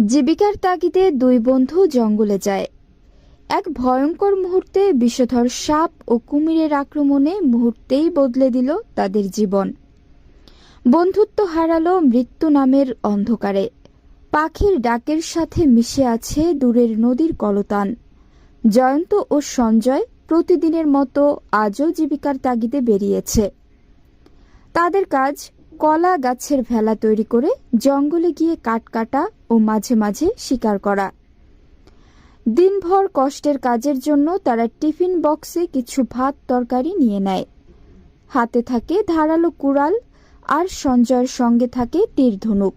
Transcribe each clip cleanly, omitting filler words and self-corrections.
জীবিকার তাগিদে দুই বন্ধু জঙ্গলে যায়। এক ভয়ঙ্কর মুহূর্তে বিষধর সাপ ও কুমিরের আক্রমণে মুহূর্তেই বদলে দিল তাদের জীবন। বন্ধুত্ব হারালো মৃত্যু নামের অন্ধকারে। পাখির ডাকের সাথে মিশে আছে দূরের নদীর কলতান। জয়ন্ত ও সঞ্জয় প্রতিদিনের মতো আজও জীবিকার তাগিদে বেরিয়েছে। তাদের কাজ কলা গাছের ভেলা তৈরি করে জঙ্গলে গিয়ে কাঠ কাটা ও মাঝে মাঝে শিকার করা। দিনভর কষ্টের কাজের জন্য তারা টিফিন বক্সে কিছু ভাত তরকারি নিয়ে নেয়। হাতে থাকে ধারালো কুড়াল আর সঞ্জয়ের সঙ্গে থাকে তীর ধনুক।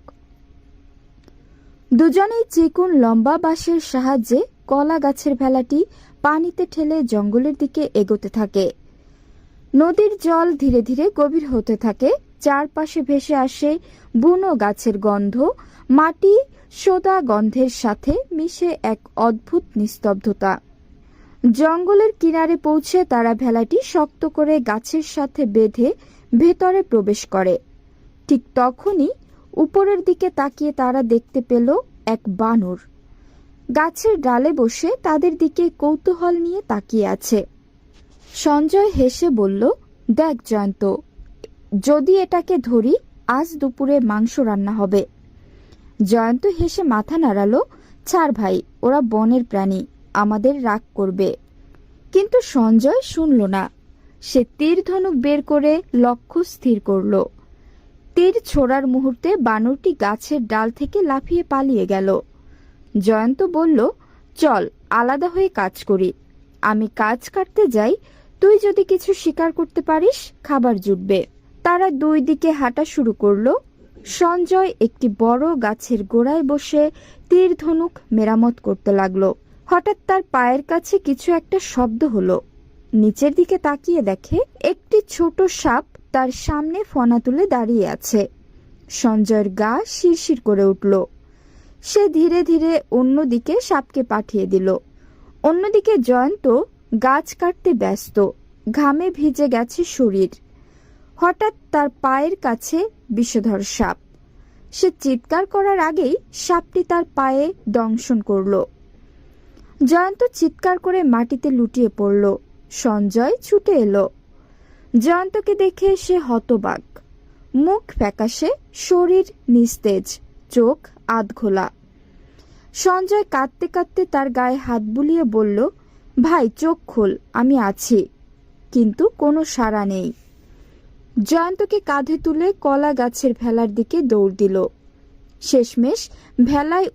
দুজনেই চিকন লম্বা বাঁশের সাহায্যে কলা গাছের ভেলাটি পানিতে ঠেলে জঙ্গলের দিকে এগোতে থাকে। নদীর জল ধীরে ধীরে গভীর হতে থাকে। চারপাশে ভেসে আসে বুনো গাছের গন্ধ, মাটি সোদা গন্ধের সাথে মিশে এক অদ্ভুত নিস্তব্ধতা। জঙ্গলের কিনারে পৌঁছে তারা ভেলাটি শক্ত করে গাছের সাথে বেঁধে ভেতরে প্রবেশ করে। ঠিক তখনই উপরের দিকে তাকিয়ে তারা দেখতে পেল এক বানর গাছের ডালে বসে তাদের দিকে কৌতূহল নিয়ে তাকিয়ে আছে। সঞ্জয় হেসে বলল, দেখ জয়ন্ত, যদি এটাকে ধরি আজ দুপুরে মাংস রান্না হবে। জয়ন্ত হেসে মাথা নাড়ালো, ছাড় ভাই, ওরা বনের প্রাণী, আমাদের রাগ করবে। কিন্তু সঞ্জয় শুনল না। সে তীর ধনুক বের করে লক্ষ্য স্থির করল। তীর ছোড়ার মুহূর্তে বানরটি গাছের ডাল থেকে লাফিয়ে পালিয়ে গেল। জয়ন্ত বলল, চল আলাদা হয়ে কাজ করি। আমি কাজ কাটতে যাই, তুই যদি কিছু শিকার করতে পারিস খাবার জুটবে। তারা দুই দিকে হাঁটা শুরু করলো। সঞ্জয় একটি বড় গাছের গোড়ায় বসে তীর ধনুক মেরামত করতে লাগলো। হঠাৎ তার পায়ের কাছে কিছু একটা শব্দ হলো। নিচের দিকে তাকিয়ে দেখে একটি ছোট সাপ তার সামনে ফনা তুলে দাঁড়িয়ে আছে। সঞ্জয়ের গা শিরশির করে উঠল। সে ধীরে ধীরে অন্যদিকে সাপকে পাঠিয়ে দিল। অন্যদিকে জয়ন্ত গাছ কাটতে ব্যস্ত, ঘামে ভিজে গেছে শরীর। হঠাৎ তার পায়ের কাছে বিষধর সাপ। সে চিৎকার করার আগেই সাপটি তার পায়ে দংশন করল। জয়ন্ত চিৎকার করে মাটিতে লুটিয়ে পড়ল। সঞ্জয় ছুটে এলো। জয়ন্তকে দেখে সে হতবাক, মুখ ফ্যাকাশে, শরীর নিস্তেজ, চোখ আধখোলা। সঞ্জয় কাঁদতে কাঁদতে তার গায়ে হাত বুলিয়ে বলল, ভাই চোখ খোল, আমি আছি। কিন্তু কোনো সাড়া নেই। জয়ন্তকে কাঁধে তুলে কলা গাছের ভেলার দিকে দৌড় দিল। শেষমেশ ভেলায়